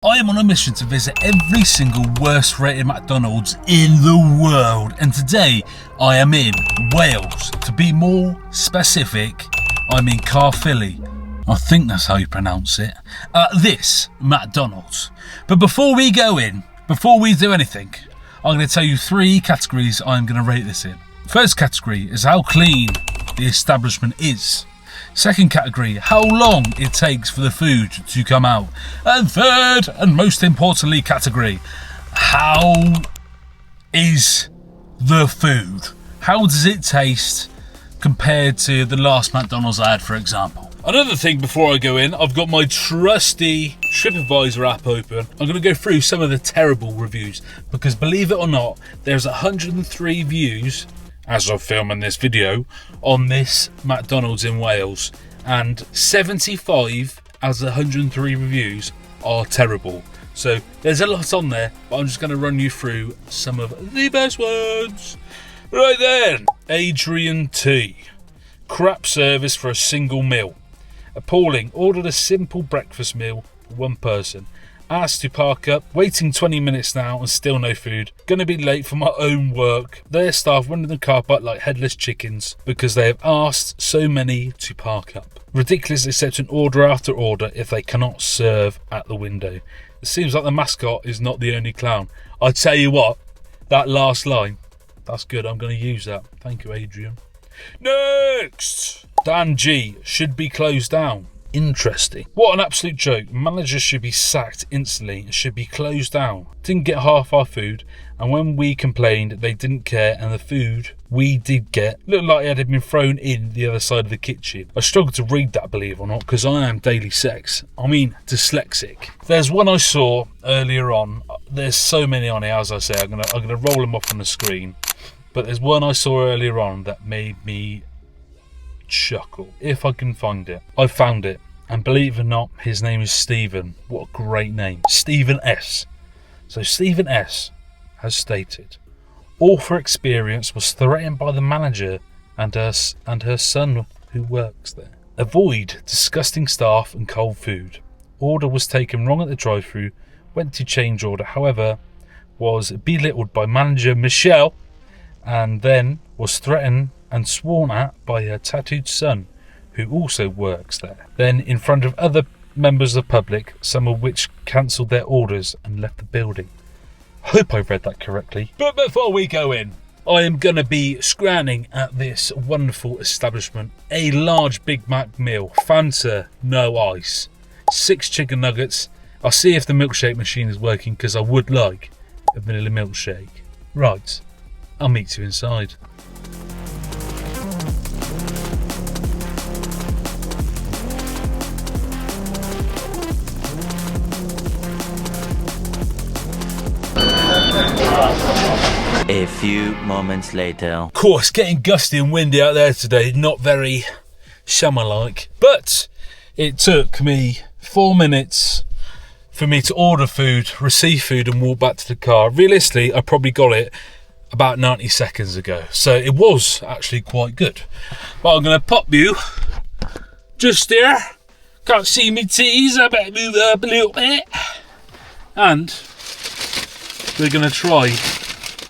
I am on a mission to visit every single worst rated McDonald's in the world, and today I am in Wales. To be more specific, I'm in Caerphilly. I think that's how you pronounce it. This McDonald's. But before we go in, before we do anything, I'm going to tell you 3 categories I'm going to rate this in. First category is how clean the establishment is. Second category, how long it takes for the food to come out. And third, and most importantly category, how is the food? How does it taste compared to the last McDonald's I had, for example? Another thing before I go in, I've got my trusty TripAdvisor app open. I'm going to go through some of the terrible reviews because, believe it or not, there's 103 views as I'm filming this video on this McDonald's in Wales, and 75 out of 103 reviews are terrible. So there's a lot on there, but I'm just going to run you through some of the best ones. Right then, Adrian T. Crap service for a single meal. Appalling. Ordered a simple breakfast meal for one person. Asked to park up, waiting 20 minutes now and still no food. Gonna be late for my own work. Their staff run in the car park like headless chickens because they have asked so many to park up. Ridiculous accepting order after order if they cannot serve at the window. It seems like the mascot is not the only clown. I tell you what, that last line, that's good. I'm gonna use that. Thank you, Adrian. Next! Dan G. Should be closed down. Interesting. What an absolute joke. Managers should be sacked instantly and should be closed down. Didn't get half our food, and when we complained they didn't care, and the food we did get looked like it had been thrown in the other side of the kitchen. I struggled to read that, believe it or not, because I am dyslexic. There's one I saw earlier on. There's so many on here, as I say. I'm gonna roll them off on the screen, but there's one I saw earlier on that made me chuckle. If I can find it. I found it, and believe it or not, his name is Stephen. What a great name. Stephen S. So Stephen S. has stated, author experience was threatened by the manager and her son who works there. Avoid disgusting staff and cold food. Order was taken wrong at the drive-thru, went to change order, however, was belittled by manager Michelle, and then was threatened and sworn at by her tattooed son, who also works there. Then, in front of other members of the public, some of which cancelled their orders and left the building. Hope I read that correctly. But before we go in, I am going to be scranning at this wonderful establishment. A large Big Mac meal, Fanta, no ice, 6 chicken nuggets. I'll see if the milkshake machine is working because I would like a vanilla milkshake. Right, I'll meet you inside. A few moments later. Of course, getting gusty and windy out there today, not very summer-like, but it took me 4 minutes for me to order food, receive food and walk back to the car. Realistically, I probably got it about 90 seconds ago, so it was actually quite good. But I'm going to pop you just there. Can't see me tees, I better move up a little bit. And we're going to try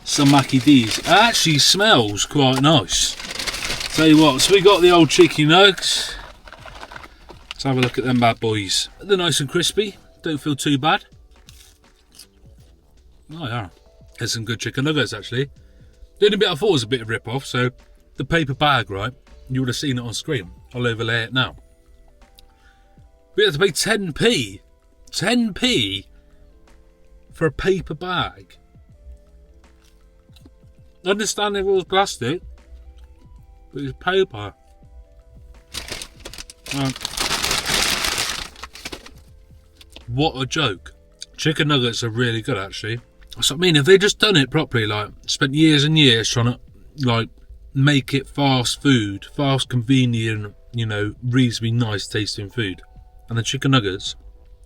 some Mackie D's. It actually smells quite nice. Tell you what, so we got the old chicken nugs. Let's have a look at them bad boys. They're nice and crispy, don't feel too bad. Oh yeah, there's some good chicken nuggets actually. The only bit I thought was a bit of rip-off, so the paper bag, right, you would have seen it on screen. I'll overlay it now. We had to pay 10p. 10p for a paper bag. I understand if it was plastic, but it's paper. What a joke. Chicken nuggets are really good actually. So I mean, if they just done it properly, like spent years and years trying to like make it fast food, fast, convenient, you know, reasonably nice tasting food. And the chicken nuggets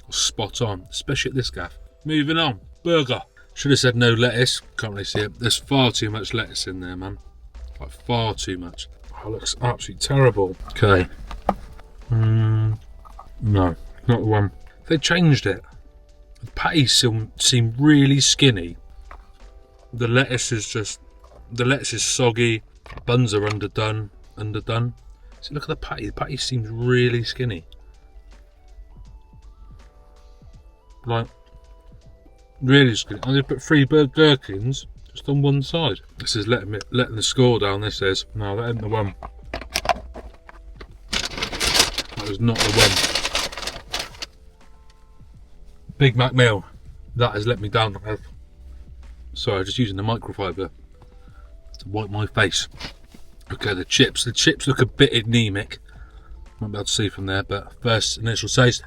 are spot on, especially at this gaff. Moving on, burger. Should have said no lettuce, can't really see it. There's far too much lettuce in there, man. Like far too much. Oh, it looks absolutely terrible. Okay. No, not the one. They changed it. The patties seem really skinny. The lettuce is soggy. Buns are underdone. So look at the patty. The patty seems really skinny. Like, really skinny. And they put 3 gherkins just on one side. This is letting the score down. This is. No, that ain't the one. That was not the one. Big Mac meal. That has let me down. Sorry, just using the microfiber to wipe my face. Okay, the chips look a bit anemic. Won't be able to see from there, but first initial taste.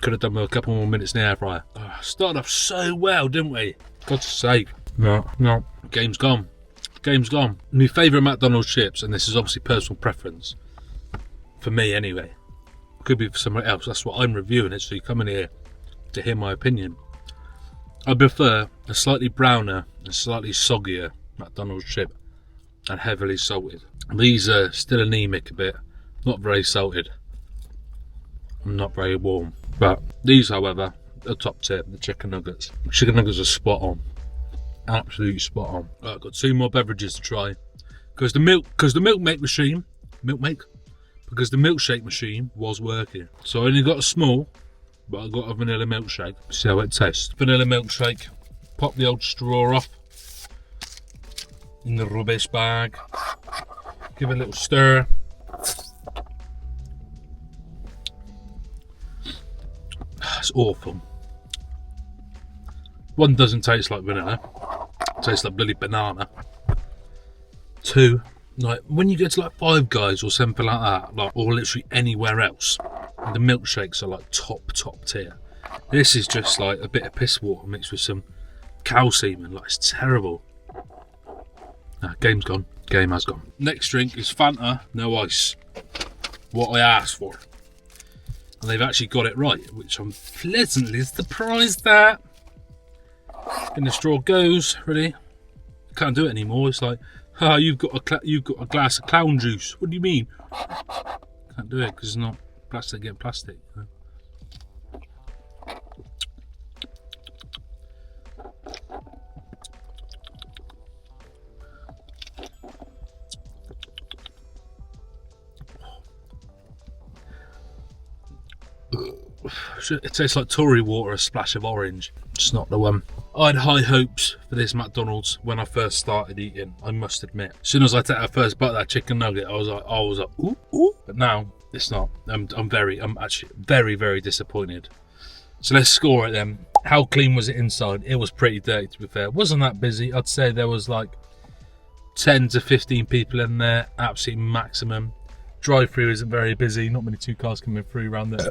Could have done with a couple more minutes in the air fryer. Oh, started off so well, didn't we? God's sake. No. Game's gone. My favourite McDonald's chips, and this is obviously personal preference. For me anyway. Could be for someone else. That's what I'm reviewing it, so you come in here to hear my opinion. I prefer a slightly browner and slightly soggier McDonald's chip and heavily salted. These are still anemic a bit, not very salted and not very warm. But these, however, are top tier. The chicken nuggets. The chicken nuggets are spot on. Absolutely spot on. Right, I've got 2 more beverages to try. Because the milkshake machine was working. So I only got a small, but I got a vanilla milkshake. See how it tastes. Vanilla milkshake. Pop the old straw off in the rubbish bag. Give it a little stir. It's awful. 1, doesn't taste like vanilla. It tastes like bloody banana. 2, like when you get to like Five Guys or something like that, like, or literally anywhere else, the milkshakes are like top tier. This is just like a bit of piss water mixed with some cow semen. Like, it's terrible. Nah, game's gone. Game has gone. Next drink is Fanta, no ice. What I asked for. And they've actually got it right, which I'm pleasantly surprised at. In the straw goes, ready? Can't do it anymore. It's like, you've got a glass of clown juice. What do you mean? Can't do it because it's not plastic getting plastic. You know? It tastes like Tory water, a splash of orange. It's not the one. I had high hopes for this McDonald's when I first started eating, I must admit. As soon as I take that first bite of that chicken nugget, I was like, ooh. But now it's not. I'm actually very, very disappointed. So let's score it then. How clean was it inside? It was pretty dirty, to be fair. It wasn't that busy. I'd say there was like 10 to 15 people in there, absolute maximum. Drive-through isn't very busy. Not many 2 cars coming through around there.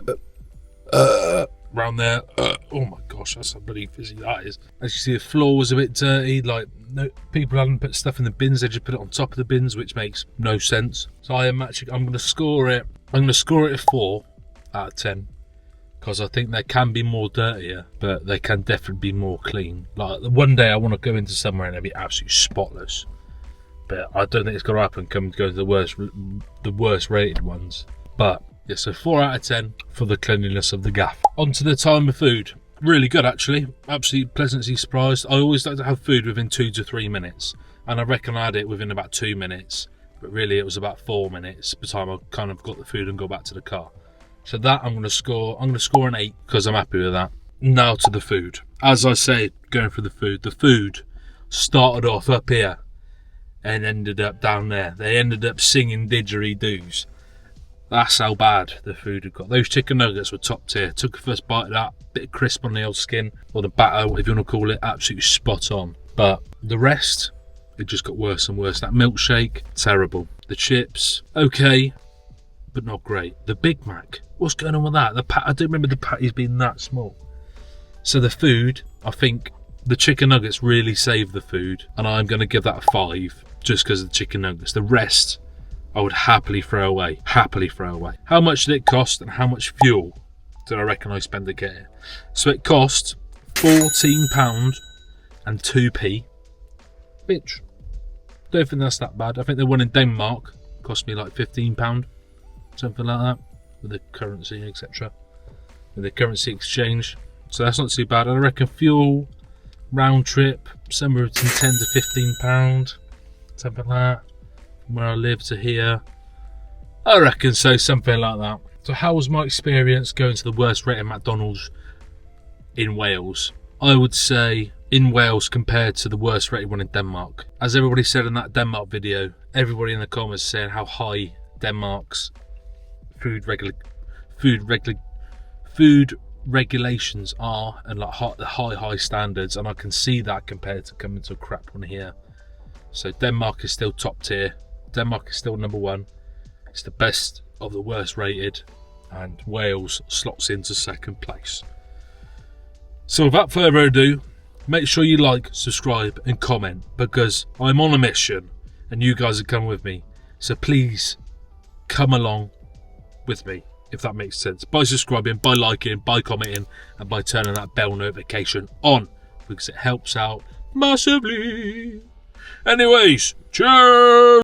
Around there. Oh my gosh, that's how bloody fizzy that is. As you see, the floor was a bit dirty. Like, no, people hadn't put stuff in the bins. They just put it on top of the bins, which makes no sense. So I'm going to score it. I'm going to score it a 4 out of 10 because I think they can be more dirtier, but they can definitely be more clean. Like, one day I want to go into somewhere and it'll be absolutely spotless. But I don't think it's going to happen. Go to the worst rated ones. But yeah, so 4 out of 10 for the cleanliness of the gaff. On to the time of food. Really good, actually. Absolutely pleasantly surprised. I always like to have food within 2 to 3 minutes. And I reckon I had it within about 2 minutes. But really, it was about 4 minutes by the time I kind of got the food and got back to the car. So that I'm going to score an 8 because I'm happy with that. Now to the food. As I say, going for the food started off up here and ended up down there. They ended up singing didgeridoos. That's how bad the food had got. Those chicken nuggets were top tier. Took the first bite of that, bit of crisp on the old skin, or the batter, whatever you want to call it, absolutely spot on. But the rest, it just got worse and worse. That milkshake, terrible. The chips, okay, but not great. The Big Mac, what's going on with that? I don't remember the patties being that small. So the food, I think the chicken nuggets really saved the food, and I'm going to give that a 5 just because of the chicken nuggets. The rest, I would happily throw away. How much did it cost and how much fuel did I reckon I spent to get it? So it cost £14 and 2p. Which, don't think that's that bad. I think the one in Denmark cost me like £15, something like that. with the currency, etc. With the currency exchange. So that's not too bad. I reckon fuel round trip somewhere between £10 to £15, something like that, from where I live to here. I reckon so, something like that. So how was my experience going to the worst rated McDonald's in Wales? I would say in Wales compared to the worst rated one in Denmark. As everybody said in that Denmark video, everybody in the comments saying how high Denmark's food regulations are, and like the high standards, and I can see that compared to coming to a crap one here. So Denmark is still top tier. Denmark is still number one. It's the best of the worst rated, and Wales slots into second place. So without further ado, make sure you like, subscribe and comment, because I'm on a mission and you guys are coming with me. So please come along with me, if that makes sense, by subscribing, by liking, by commenting, and by turning that bell notification on, because it helps out massively. Anyways, cheers!